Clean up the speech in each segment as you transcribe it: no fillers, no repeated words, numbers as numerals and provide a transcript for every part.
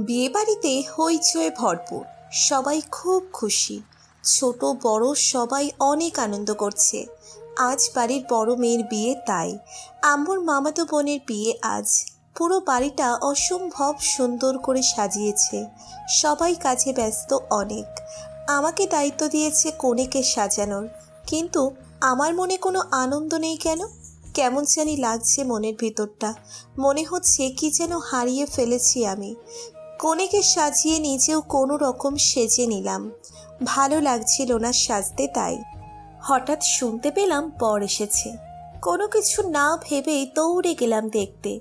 বিয়ে বাড়িতে হইচই ভরপুর, সবাই খুব খুশি। ছোট বড় সবাই অনেক আনন্দ করছে। আজ বাড়ির বড় মেয়ের বিয়ে, তাই আম্মুর মামাতো বোনের বিয়ে আজ। পুরো বাড়িটা অসম্ভব সুন্দর করে সাজিয়েছে। সবাই কাজে ব্যস্ত অনেক। আমাকে দায়িত্ব দিয়েছে কনেকে সাজানোর, কিন্তু আমার মনে কোনো আনন্দ নেই কেন? কেমন জানি লাগছে মনের ভিতরটা। মনে হচ্ছে কি যেন হারিয়ে ফেলেছি আমি। কনেকে সাজিয়ে নিজেও কোনো রকম সেজে নিলাম, ভালো লাগছিল না সাজতে। তাই হঠাৎ শুনতে পেলাম বর এসেছে। কোনো কিছু না ভেবেই দৌড়ে গেলাম দেখতে।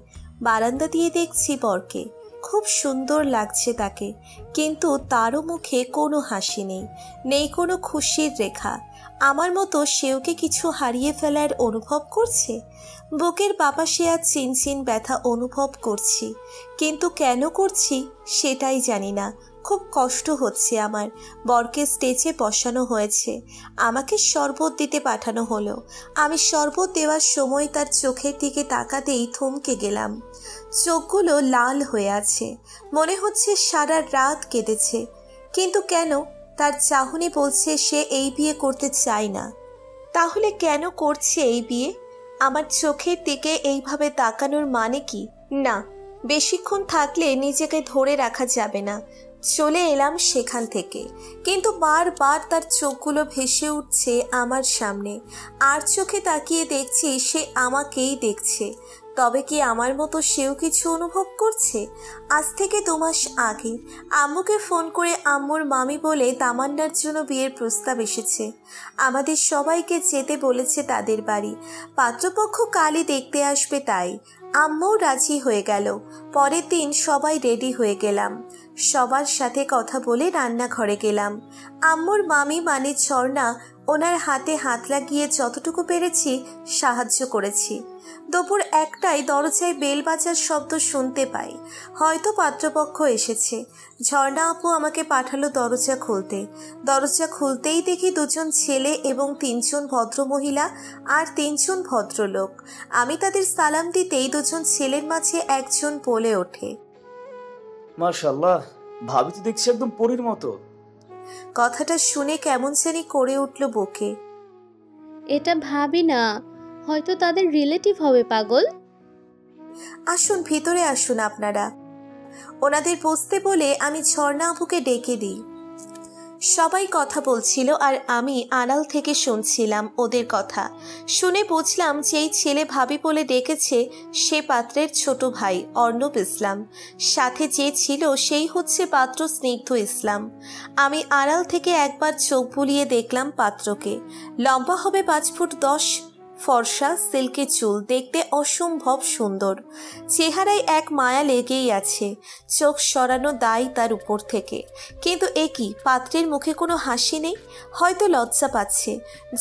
বারান্দা দিয়ে দেখছি বরকে, খুব সুন্দর লাগছে তাকে, কিন্তু তারও মুখে কোনো হাসি নেই, নেই কোনো খুশির রেখা। আমার মতো সেও কি কিছু হারিয়ে ফেলার অনুভব করছে? বুকের বাপাসে আর চিনচিন ব্যথা অনুভব করছি, কিন্তু কেন করছি সেটাই জানি না। খুব কষ্ট হচ্ছে আমার। বরকে স্টেজে বসানো হয়েছে, আমাকে শরবত দিতে পাঠানো হলো। আমি শরবত দেওয়ার সময় তার চোখের দিকে তাকাতেই থমকে গেলাম। চোখগুলো লাল হয়ে আছে, মনে হচ্ছে সারা রাত কেঁদেছে। কিন্তু কেন? তার চাহনি বলছে সে এই বিয়ে করতে চায় না। তাহলে কেন করছে এই বিয়ে? আমার চোখের দিকে এইভাবে তাকানোর মানে কি? না, বেশিক্ষণ থাকলে নিজেকে ধরে রাখা যাবে না। চলে এলাম সেখান থেকে, কিন্তু বারবার তার চোখগুলো ভেসে উঠছে আমার সামনে। আর চোখে তাকিয়ে দেখছি সে আমাকেই দেখছে। তবে কি আমার মতো সেও কিছু অনুভব করছে? আজ থেকে 2 মাস আগে আম্মুকে ফোন করে আম্মুর মামি বলে তামান্নার জন্য বিয়ের প্রস্তাব এসেছে। আমাদের সবাইকে যেতে বলেছে তাদের বাড়ি। পাত্রপক্ষ কালই দেখতে আসবে, তাই আম্মুও রাজি হয়ে গেল। পরের দিন সবাই রেডি হয়ে গেলাম। সবার সাথে কথা বলে রান্নাঘরে গেলাম। আম্মুর মামি মানে ঝর্ণা, ওনার হাতে হাত লাগিয়ে যতটুকু পেরেছি সাহায্য করেছি। দুপুর 1টায় দরজায় বেল বাজার শব্দ শুনতে পাই, হয়তো পাত্রপক্ষ এসেছে। ঝর্ণা আপু আমাকে পাঠালো দরজা খুলতে। দরজা খুলতেই দেখি 2 জন ছেলে এবং 3 জন ভদ্রমহিলা আর 3 জন ভদ্রলোক। আমি তাদের সালাম দিতেই 2 জন ছেলের মাঝে একজন বলে ওঠে, মাশাআল্লাহ, ভাবি তো দেখছি একদম পরীর মতো। কথাটা শুনে কেমন জানি করে উঠল বুকে। এটা ভাবি না, হয়তো তাদের রিলেটিভ হবে পাগল। আসুন ভিতরে আসুন আপনারা। ওনাদের বসতে বলে আমি ঝর্ণা আপুকে ডেকে দিই। সবাই কথা বলছিল আর আমি আড়াল থেকে শুনছিলাম ওদের কথা। শুনে বুঝলাম যেই ছেলে ভাবি বলে ডেকেছে সে পাত্রের ছোট ভাই অর্ণব ইসলাম। সাথে যে ছিল সেই হচ্ছে পাত্র স্নিগ্ধ ইসলাম। আমি আড়াল থেকে একবার চোখ বুলিয়ে দেখলাম পাত্রকে। লম্বা হবে 5 ফুট 10, ফর্সা, সিল্কি চুল, দেখতে অসম্ভব সুন্দর। চেহারায় এক মায়া লেগেই আছে, চোখ সরানো দায় তার উপর থেকে। কিন্তু এ কি, পাত্রের মুখে কোনো হাসি নেই, হয়তো লজ্জা পাচ্ছে।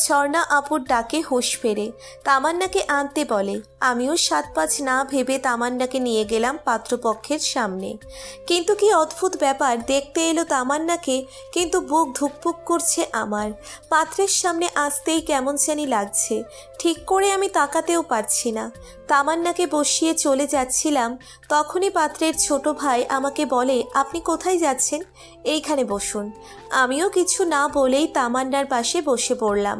ঝর্ণা আপুর ডাকে হুঁশ ফেরে, তামান্নাকে আনতে বলে। আমিও 7-5 না ভেবে তামান্নাকে নিয়ে গেলাম পাত্রপক্ষের সামনে। কিন্তু কি অদ্ভুত ব্যাপার, দেখতে এলো তামান্নাকে, কিন্তু বুক ধুকপুক করছে আমার। পাত্রের সামনে আসতেই কেমন জানি লাগছে, ঠিক করে আমি তাকাতেও পারছি না। তামান্নাকে বসিয়ে চলে যাচ্ছিলাম, তখনই পাত্রের ছোট ভাই আমাকে বলে, আপনি কোথায় যাচ্ছেন? এইখানে বসুন। আমিও কিছু না বলেই তামান্নার পাশে বসে পড়লাম।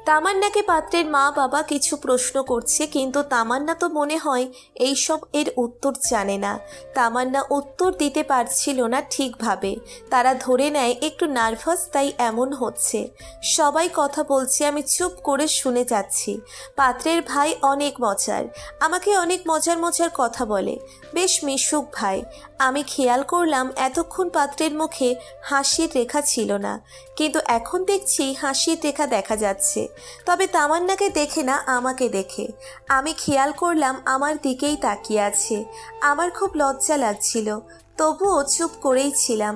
তামান্নাকে পাত্রের মা বাবা কিছু প্রশ্ন করছে, কিন্তু তামান্না তো মনে হয় এইসব এর উত্তর জানে না। তামান্না উত্তর দিতে পারছিল না ঠিকভাবে। তারা ধরে নেয় একটু নার্ভাস, তাই এমন হচ্ছে। সবাই কথা বলছে, আমি চুপ করে শুনে যাচ্ছি। পাত্রের ভাই অনেক মজার, আমাকে অনেক মজার মজার কথা বলে, বেশ মিশুক ভাই। আমি খেয়াল করলাম এতক্ষণ পাত্রের মুখে হাসির রেখা ছিল না, কিন্তু এখন দেখছি হাসির রেখা দেখা যাচ্ছে। তবে তামান্নাকে দেখে না, আমাকে দেখে। আমি খেয়াল করলাম আমার দিকেই তাকিয়ে আছে। আমার খুব লজ্জা লাগছিল, তবুও চুপ করেই ছিলাম।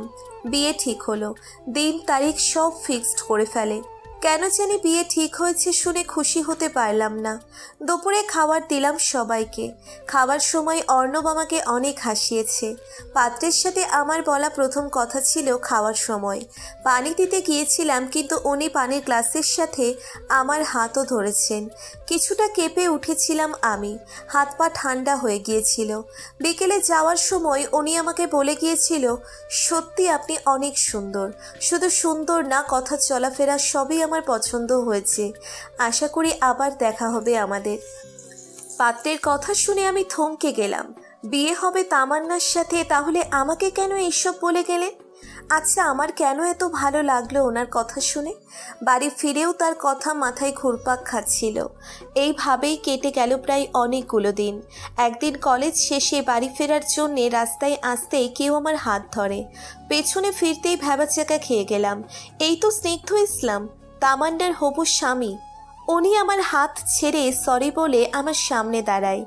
বিয়ে ঠিক হলো, দিন তারিখ সব ফিক্সড করে ফেলে। কেন জানি বিয়ে ঠিক হয়েছে শুনে খুশি হতে পারলাম না। দুপুরে খাবার দিলাম সবাইকে। খাবার সময় অর্ণব আমাকে অনেক হাসিয়েছে। পাত্রের সাথে আমার বলা প্রথম কথা ছিল খাওয়ার সময়। পানি দিতে গিয়েছিলাম, কিন্তু উনি পানির গ্লাসের সাথে আমার হাতও ধরেছেন। কিছুটা কেঁপে উঠেছিলাম আমি, হাত পা ঠান্ডা হয়ে গিয়েছিল। বিকেলে যাওয়ার সময় উনি আমাকে বলে গিয়েছিল, সত্যি আপনি অনেক সুন্দর। শুধু সুন্দর না, কথা চলাফেরা সবই আমার পছন্দ হয়েছে। আশা করি আবার দেখা হবে আমাদের। পাত্রের কথা শুনে আমি থমকে গেলাম। বিয়ে হবে তামান্নার সাথে, তাহলে আমাকে কেন এইসব বলে গেলেন? আচ্ছা, আমার কেন এত ভালো লাগলো ওনার কথা শুনে? বাড়ি ফিরেও তার কথা মাথায় ঘুরপাক খাচ্ছিল। এইভাবেই কেটে গেল প্রায় অনেকগুলো দিন। একদিন কলেজ শেষে বাড়ি ফেরার জন্যে রাস্তায় আসতেই কেউ আমার হাত ধরে। পেছনে ফিরতেই ভ্যাবাচ্যাকা খেয়ে গেলাম। এই তো স্নিগ্ধ ইসলাম, তামান্নার হবু স্বামী। উনি আমার হাত ছেড়ে সরি বলে আমার সামনে দাঁড়ায়।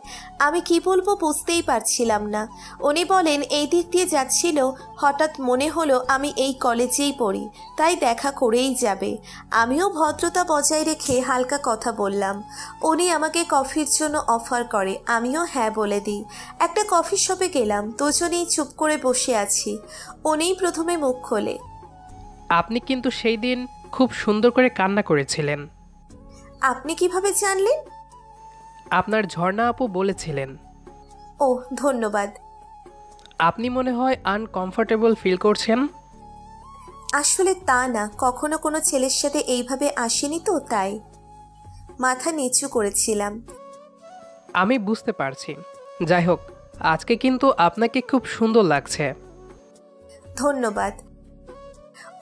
আমি কি বলবো বুঝতেই পারছিলাম না। উনি বলেন, এই দিক দিয়ে যাচ্ছিল, হঠাৎ মনে হলো আমি এই কলেজেই পড়ি, তাই দেখা করেই যাবে। আমিও ভদ্রতা বজায় রেখে হালকা কথা বললাম। উনি আমাকে কফির জন্য অফার করে, আমিও হ্যাঁ বলে দিই। একটা কফি শপে গেলাম, দুজনেই চুপ করে বসে আছি। উনিই প্রথমে মুখ খোলে। আপনি কিন্তু সেই দিন খুব সুন্দর করে কান্না করেছিলেন। আপনি কিভাবে জানলেন? আপনার ঝর্ণা আপু বলেছিলেন। ও, ধন্যবাদ। আপনি মনে হয় আনকমফোর্টেবল ফিল করছেন। আসলে তা না, কখনো কোনো ছেলের সাথে এইভাবে আসেনি তো, তাই মাথা নিচু করেছিলাম। আমি বুঝতে পারছি। যাই হোক, আজকে কিন্তু আপনাকে খুব সুন্দর লাগছে। ধন্যবাদ।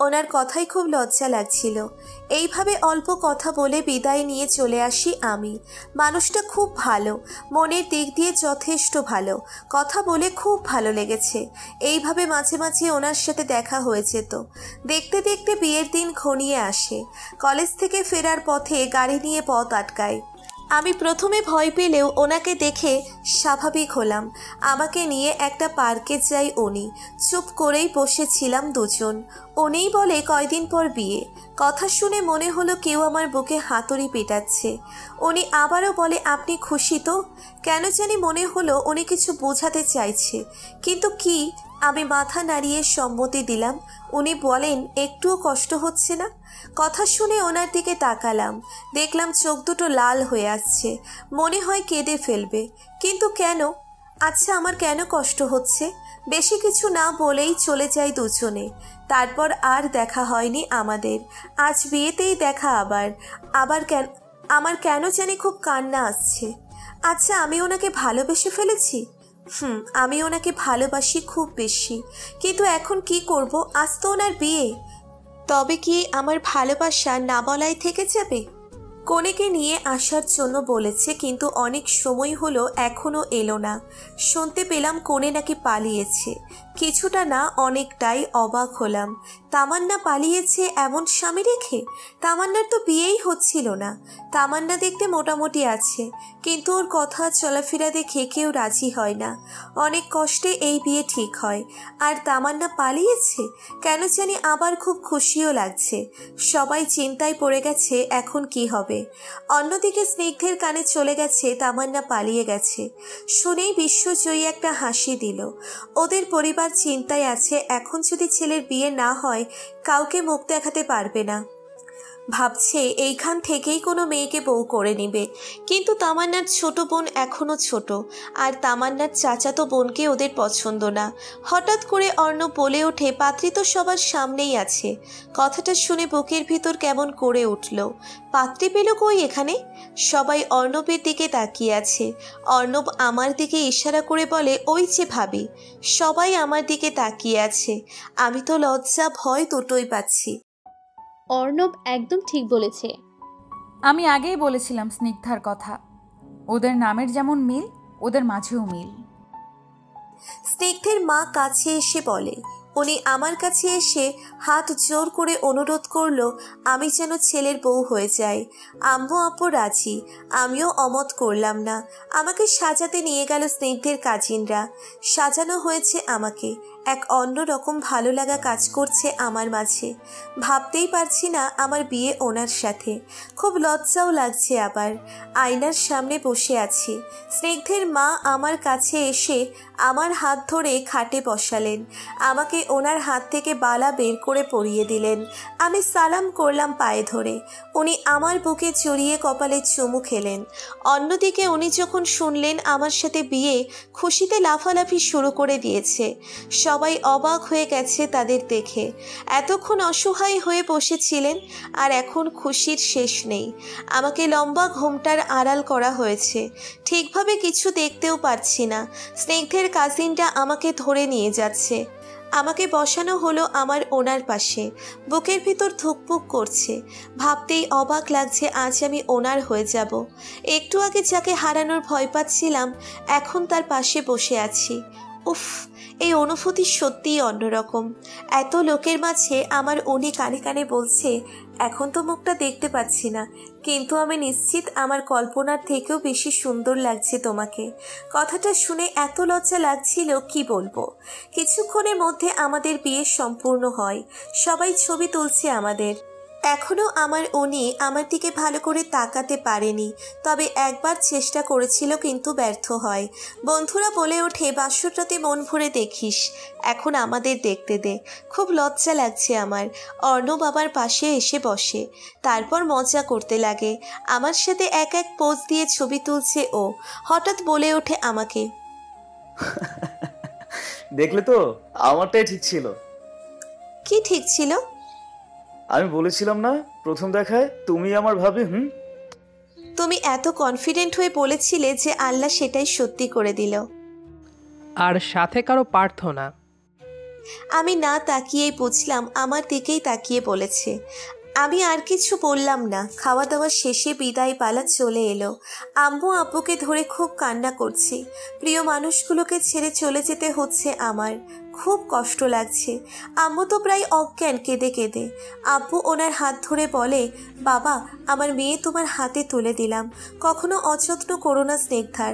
ওনার কথাই খুব লজ্জা লাগছিল। এইভাবে অল্প কথা বলে বিদায় নিয়ে চলে আসি আমি। মানুষটা খুব ভালো, মনের দিক দিয়ে যথেষ্ট ভালো। কথা বলে খুব ভালো লেগেছে। এইভাবে মাঝে মাঝে ওনার সাথে দেখা হয়ে যেত। দেখতে দেখতে বিয়ের দিন ঘনিয়ে আসে। কলেজ থেকে ফেরার পথে গাড়ি নিয়ে পথ আটকায়। আমি প্রথমে ভয় পেলেও ওনাকে দেখে স্বাভাবিক হলাম। আমাকে নিয়ে একটা পার্কে যাই উনি। চুপ করেই বসেছিলাম দুজন। উনিই বলে, কয়দিন পর বিয়ে। কথা শুনে মনে হলো কেউ আমার বুকে হাতুড়ি পেটাচ্ছে। উনি আবারও বলে, আপনি খুশি তো? কেন জানি মনে হলো উনি কিছু বোঝাতে চাইছে, কিন্তু কি? আমি মাথা নাড়িয়ে সম্মতি দিলাম। উনি বলেন, একটুও কষ্ট হচ্ছে না? কথা শুনে ওনার দিকে তাকালাম, দেখলাম চোখ দুটো লাল হয়ে আসছে, মনে হয় কেঁদে ফেলবে। কিন্তু কেন? আচ্ছা, আমার কেন কষ্ট হচ্ছে? বেশি কিছু না বলেই চলে যাই দুজনে। তারপর আর দেখা হয়নি আমাদের। আজ বিয়েতেই দেখা আবার কেন? আমার কেন জানি খুব কান্না আসছে। আচ্ছা, আমি ওনাকে ভালোবেসে ফেলেছি। আমি ওনাকে ভালোবাসি খুব বেশি, কিন্তু এখন কি করব? আজ তো ওনার বিয়ে। তবে কি আমার ভালোবাসা না বলাই থেকে যাবে? কনেকে নিয়ে আসার জন্য বলেছে, কিন্তু অনেক সময় হলো এখনো এলো না। শুনতে পেলাম কনে নাকি পালিয়েছে। কিছুটা না, অনেকটাই অবাক হলাম। তামান্না পালিয়েছে এমন স্বামী রেখে? তামান্নার তো বিয়েই হচ্ছিল না। তামান্না দেখতে মোটামুটি আছে, কিন্তু ওর কথা চলাফেরা দেখে কেউ রাজি হয় না। অনেক কষ্টে এই বিয়ে ঠিক হয়, আর তামান্না পালিয়েছে। কেন জানি আবার খুব খুশিও লাগছে। সবাই চিন্তায় পড়ে গেছে এখন কি হবে। অন্যদিকে স্নিগ্ধের কানে চলে গেছে তামান্না পালিয়ে গেছে। শুনেই বিশ্বজয়ী একটা হাসি দিল। ওদের পরিবার চিন্তায় আছে, এখন যদি ছেলের বিয়ে না হয় কাউকে মুখ দেখাতে পারবে না। ভাবছে এইখান থেকেই কোনো মেয়েকে বউ করে নেবে। কিন্তু তামান্নার ছোট বোন এখনো ছোট, আর তামান্নার চাচাতো বোনকে ওদের পছন্দ না। হঠাৎ করে অর্ণব বলে ওঠে, পাত্রী তো সবার সামনেই আছে। কথাটা শুনে বুকের ভিতর কেমন করে উঠল। পাত্রী পেল কই এখানে? সবাই অর্ণবের দিকে তাকিয়ে আছে। অর্ণব আমার দিকে ইশারা করে বলে, ওই যে ভাবি। সবাই আমার দিকে তাকিয়ে আছে। আমি তো লজ্জা ভয় দুটোই পাচ্ছি। অর্ণব একদম ঠিক বলেছে। আমি আগেই বলেছিলাম স্নিগ্ধার কথা। ওদের নামের যেমন মিল, ওদের মাঝেও মিল। স্নিগ্ধের মা কাছে এসে বলে, উনি আমার কাছে এসে হাত জোর করে অনুরোধ করলো আমি যেন ছেলের বউ হয়ে যাই। আম্মু আপু রাজি, আমিও অমত করলাম না। আমাকে সাজাতে নিয়ে গেল স্নিগ্ধের কাজিনরা। সাজানো হয়েছে আমাকে, এক অন্যরকম ভালো লাগা কাজ করছে আমার মাঝে। ভাবতেই পারছি না আমার বিয়ে ওনার সাথে। খুব লজ্জাও লাগছে। আবার আয়নার সামনে বসে আছি। স্নিগ্ধের মা আমার কাছে এসে আমার হাত ধরে খাটে বসালেন। আমাকে ওনার হাত থেকে বালা বের করে পরিয়ে দিলেন। আমি সালাম করলাম পায়ে ধরে। উনি আমার বুকে জড়িয়ে কপালে চুমু খেলেন। অন্যদিকে উনি যখন শুনলেন আমার সাথে বিয়ে, খুশিতে লাফালাফি শুরু করে দিয়েছে। সবাই অবাক হয়ে গেছে তাদের দেখে। এতক্ষণ অসহায় হয়ে বসেছিলেন আর এখন খুশির শেষ নেই। আমাকে লম্বা ঘোমটার আড়াল করা হয়েছে, ঠিকভাবে কিছু দেখতেও পারছি না। স্নিগ্ধের কাজিনটা আমাকে ধরে নিয়ে যাচ্ছে। আমাকে বসানো হলো আমার ওনার পাশে। বুকের ভিতর ধুকপুক করছে। ভাবতেই অবাক লাগছে আজ আমি ওনার হয়ে যাব। একটু আগে যাকে হারানোর ভয় পাচ্ছিলাম, এখন তার পাশে বসে আছি। উফ, এই অনুভূতি সত্যিই অন্যরকম। এত লোকের মাঝে আমার উনি কানে কানে বলছে, এখন তো মুখটা দেখতে পাচ্ছি না, কিন্তু আমি নিশ্চিত আমার কল্পনার থেকেও বেশি সুন্দর লাগছে তোমাকে। কথাটা শুনে এত লজ্জা লাগছিল কি বলবো। কিছুক্ষণের মধ্যে আমাদের বিয়ে সম্পূর্ণ হয়। সবাই ছবি তুলছে আমাদের। এখনও আমার উনি আমার দিকে ভালো করে তাকাতে পারেনি, তবে একবার চেষ্টা করেছিল কিন্তু ব্যর্থ হয়। বন্ধুরা বলে ওঠে, বাসরটাতে মন ভরে দেখিস, এখন আমাদের দেখতে দে। খুব লজ্জা লাগছে আমার। অর্ণব বাবার পাশে এসে বসে, তারপর মজা করতে লাগে। আমার সাথে এক এক পোজ দিয়ে ছবি তুলছে ও। হঠাৎ বলে ওঠে আমাকে, দেখলে তো, আমারটাই ঠিক ছিল। কি ঠিক ছিল? আমি বলেছিলাম না প্রথম দেখায় তুমি আমার ভাবে। তুমি এত কনফিডেন্ট হয়ে বলেছিলে যে আল্লাহ সেটাই সত্যি করে দিল। আর সাথে কারো প্রার্থনা। আমি না তাকিয়েই বুঝলাম আমার দিকেই তাকিয়ে বলেছে। আমি আর কিছু বললাম না। খাওয়া দাওয়া শেষে বিদায় পালা চলে এলো। আম্মু আব্বুকে ধরে খুব কান্না করছি। প্রিয় মানুষগুলোকে ছেড়ে চলে যেতে হচ্ছে আমার। খুব কষ্ট লাগছে। আম্মু তো প্রায় অজ্ঞান কেঁদে কেঁদে। আব্বু ওনার হাত ধরে বলে, বাবা, আমার মেয়ে তোমার হাতে তুলে দিলাম, কখনো অযত্ন করো না স্নিগ্ধার।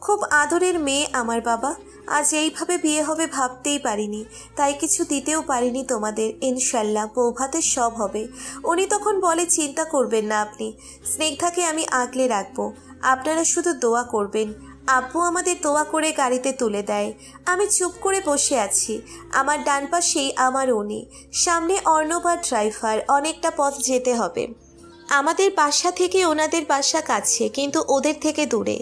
খুব আদরের মেয়ে আমার বাবা। আজ এইভাবে বিয়ে হবে ভাবতেই পারিনি, তাই কিছু দিতেও পারিনি তোমাদের। ইনশাল্লাহ বৌভাতে সব হবে। উনি তখন বলে, চিন্তা করবেন না আপনি, স্নিগ্ধাকে আমি আগলে রাখবো, আপনারা শুধু দোয়া করবেন। আব্বু আমাদের দোয়া করে গাড়িতে তুলে দেয়। আমি চুপ করে বসে আছি। আমার ডান পাশেই আমার উনি, সামনে অর্ণব আর ড্রাইভার। অনেকটা পথ যেতে হবে। আমাদের বাসা থেকে ওনাদের বাসা কাছে, কিন্তু ওদের থেকে দূরে।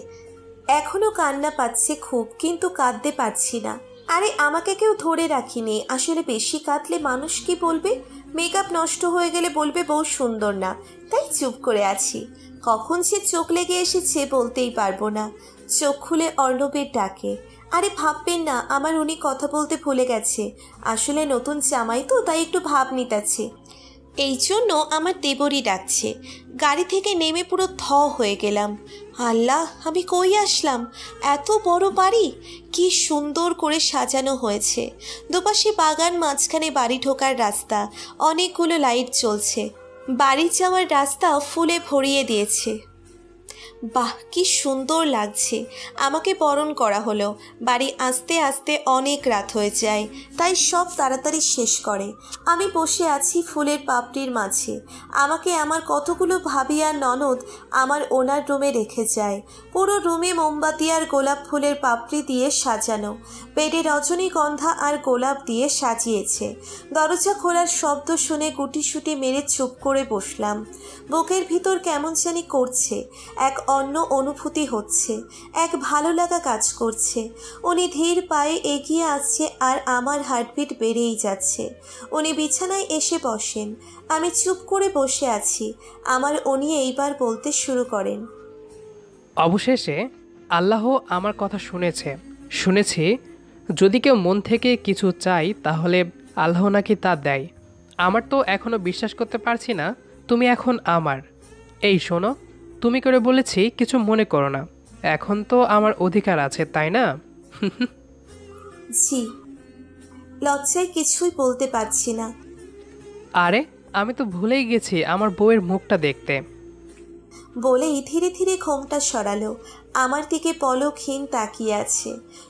এখনো কান্না পাচ্ছে খুব, কিন্তু কাঁদতে পারছি না। আরে আমাকে কেউ ধরে রাখিনি। আসলে বেশি কাঁদলে মানুষ কি বলবে? মেকআপ নষ্ট হয়ে গেলে বলবে বউ সুন্দর না, তাই চুপ করে আছি। কখন সে চোখ লেগে এসেছে বলতেই পারবো না। চোখ খুলে অর্ণবের ডাকে। আরে ভাববেন না আমার উনি কথা বলতে ভুলে গেছে। আসলে নতুন জামাই তো, তাই একটু ভাব নিতাছে, এই জন্য আমার দেবরই ডাকছে। গাড়ি থেকে নেমে পুরো থ হয়ে গেলাম। আল্লাহ, আমি কই আসলাম? এত বড় বাড়ি, কি সুন্দর করে সাজানো হয়েছে। দুপাশে বাগান, মাঝখানে বাড়ি ঢোকার রাস্তা, অনেকগুলো লাইট জ্বলছে। বাড়ি যাওয়ার রাস্তা ফুলে ভরিয়ে দিয়েছে। বাহ, কি সুন্দর লাগছে। আমাকে বরণ করা হলো। বাড়ি আসতে আসতে অনেক রাত হয়ে যায়, তাই সব তাড়াতাড়ি শেষ করে। আমি বসে আছি ফুলের পাপড়ির মাঝে। আমাকে আমার কতগুলো ভাবি আর ননদ আমার ওনার রুমে রেখে যায়। পুরো রুমে মোমবাতি আর গোলাপ ফুলের পাপড়ি দিয়ে সাজানো। বেডে রজনীগন্ধা আর গোলাপ দিয়ে সাজিয়েছে। দরজা খোলার শব্দ শুনে গুটিসুটি মেরে চুপ করে বসলাম। বুকের ভিতর কেমন জানি করছে, এক অন্য অনুভূতি হচ্ছে, এক ভালো লাগা কাজ করছে। উনি ধীর পায়ে এগিয়ে আসছে আর আমার হার্টবিট বেড়েই যাচ্ছে। উনি বিছানায় এসে বসেন। আমি চুপ করে বসে আছি। আমার উনি এইবার বলতে শুরু করেন, অবশেষে আল্লাহ আমার কথা শুনেছি যদি কেউ মন থেকে কিছু চাই তাহলে আল্লাহ নাকি তা দেয়। আমার তো এখনও বিশ্বাস করতে পারছি না তুমি এখন আমার। এই শোনো, তুমি করে বলেছি, কিছু মনে করো না। এখন তো আমার অধিকার আছে, তাই না? জি। লজ্জায় কিছুই বলতে পারছি না। আরে আমি তো ভুলেই গেছি আমার বউয়ের মুখটা দেখতে। বলেই ধীরে ধীরে ঘোমটা সরালো। আমার দিকে পলকহীন তাকিয়ে আছে।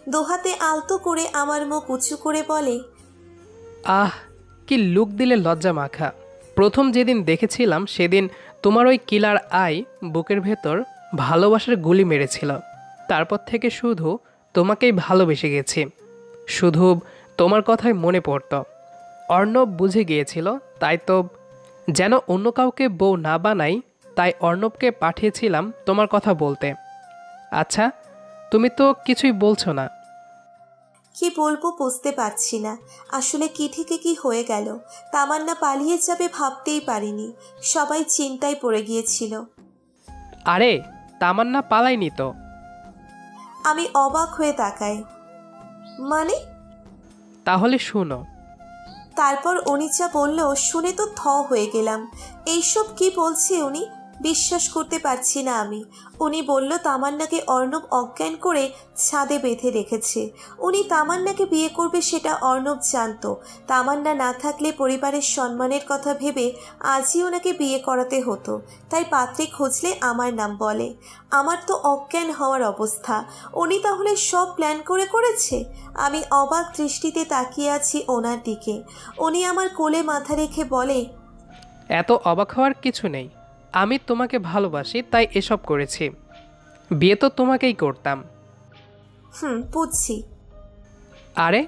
দোহাতে আলতো করে আমার মুখ উঁচু করে বলে, আহ, কি লুক দিলে লজ্জা মাখা। প্রথম যেদিন দেখেছিলাম সেদিন তোমার ওই কিলার আই বুকের ভেতর ভালোবাসার গুলি মেরেছিল। তারপর থেকে শুধু তোমাকেই ভালোবেসে গেছি। শুধু তোমার কথাই মনে পড়তো। অর্ণব বুঝে গিয়েছিল, তাই তো যেন অন্য কাউকে বউ না বানাই, তাই অর্ণবকে পাঠিয়েছিলাম তোমার কথা বলতে। আচ্ছা, তুমি তো কিছুই বলছো না। কি বলবো বুঝতে পারছি না। আসলে কি থেকে কি হয়ে গেল। তামান্না পালিয়ে যাবে ভাবতেই পারিনি। সবাই চিন্তায় পড়ে গিয়েছিল। আরে তামান্না পালাইনি তো। আমি অবাক হয়ে তাকাই। মানে? তাহলে শোনো। তারপর উনি যা বলল শুনে তো থ হয়ে গেলাম। এইসব কি বলছে উনি? বিশ্বাস করতে পারছি না আমি। উনি বলল তামান্নাকে অর্ণব অজ্ঞান করে ছাদে বেঁধে রেখেছে। উনি তামান্নাকে বিয়ে করবে সেটা অর্ণব জানতো। তামান্না না থাকলে পরিবারের সম্মানের কথা ভেবে আজই ওনাকে বিয়ে করাতে হতো। তাই পাত্রী খুঁজলে আমার নাম বলে। আমার তো অজ্ঞান হওয়ার অবস্থা। উনি তাহলে সব প্ল্যান করে করেছে? আমি অবাক দৃষ্টিতে তাকিয়ে আছি ওনার দিকে। উনি আমার কোলে মাথা রেখে বলে, এত অবাক হওয়ার কিছু নেই। আমি তোমাকে ভালোবাসি তাই এসব করেছি। বিয়ে তো তোমাকেই করতাম। বুঝছি। আরে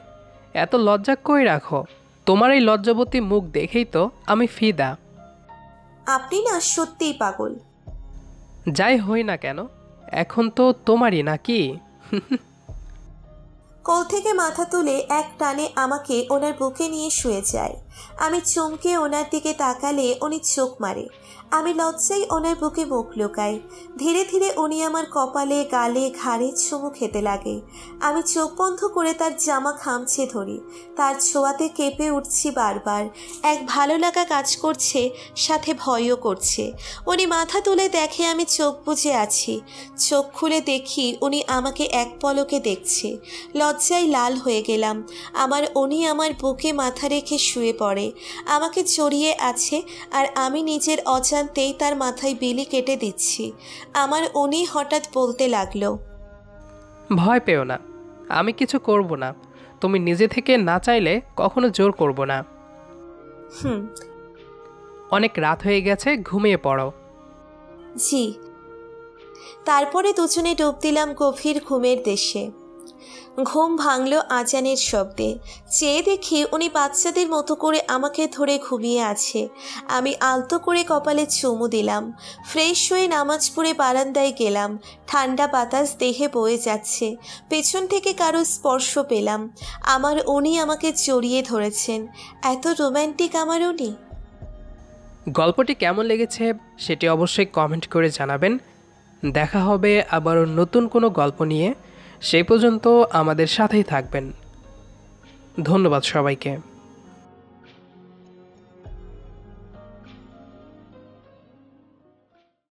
এত লজ্জা কই রাখো? তোমার এই লজ্জাবতী মুখ দেখেই তো আমি ফিদা। আপনি না সত্যিই পাগল। যাই হই না কেন, এখন তো তোমারই নাকি? কোল থেকে মাথা তুলে এক টানে আমাকে ওনার বুকে নিয়ে শুয়ে যায়। আমি চমকে ওনার দিকে তাকালে উনি চোখ মারে। আমি লজ্জায় ওনার বুকে মুখ লুকাই। ধীরে ধীরে উনি আমার কপালে, গালে, ঘাড়ে চুমু খেতে লাগে। আমি চোখ বন্ধ করে তার জামা খামছে ধরি। তার ছোঁয়াতে কেঁপে উঠছি বারবার। এক ভালো লাগা কাজ করছে, সাথে ভয়ও করছে। উনি মাথা তুলে দেখে আমি চোখ বুজে আছি। চোখ খুলে দেখি উনি আমাকে এক পলকে দেখছে। লজ্জায় লাল হয়ে গেলাম। উনি আমার বুকে মাথা রেখে শুয়ে পড়ে, আমাকে জড়িয়ে আছে, আর আমি নিজের অজান্তেই তার মাথায় বিলি কেটে দিচ্ছি। উনি হঠাৎ বলতে লাগলো, ভয় পেও না, আমি কিছু করব না। তুমি নিজে থেকে না চাইলে কখনো জোর করব না। অনেক রাত হয়ে গেছে, ঘুমিয়ে পড়ো। জি। তারপরে দুজনে ডুব দিলাম গভীর ঘুমের দেশে। ঘুম ভাঙল আজানের শব্দে। চেয়ে দেখি উনি বাচ্চাদের মতো করে আমাকে ধরে ঘুমিয়ে আছে। আমি আলতো করে কপালে চুমু দিলাম। ফ্রেশ হয়ে নামাজ পড়ে বারান্দায় গেলাম। ঠান্ডা বাতাস দেহে বয়ে যাচ্ছে। পেছন থেকে কারো স্পর্শ পেলাম। উনি আমাকে জড়িয়ে ধরেছেন। এত রোম্যান্টিক উনি। গল্পটি কেমন লেগেছে সেটি অবশ্যই কমেন্ট করে জানাবেন। দেখা হবে আবারও নতুন কোনো গল্প নিয়ে। সেই পর্যন্ত আমাদের সাথেই থাকবেন। ধন্যবাদ সবাইকে।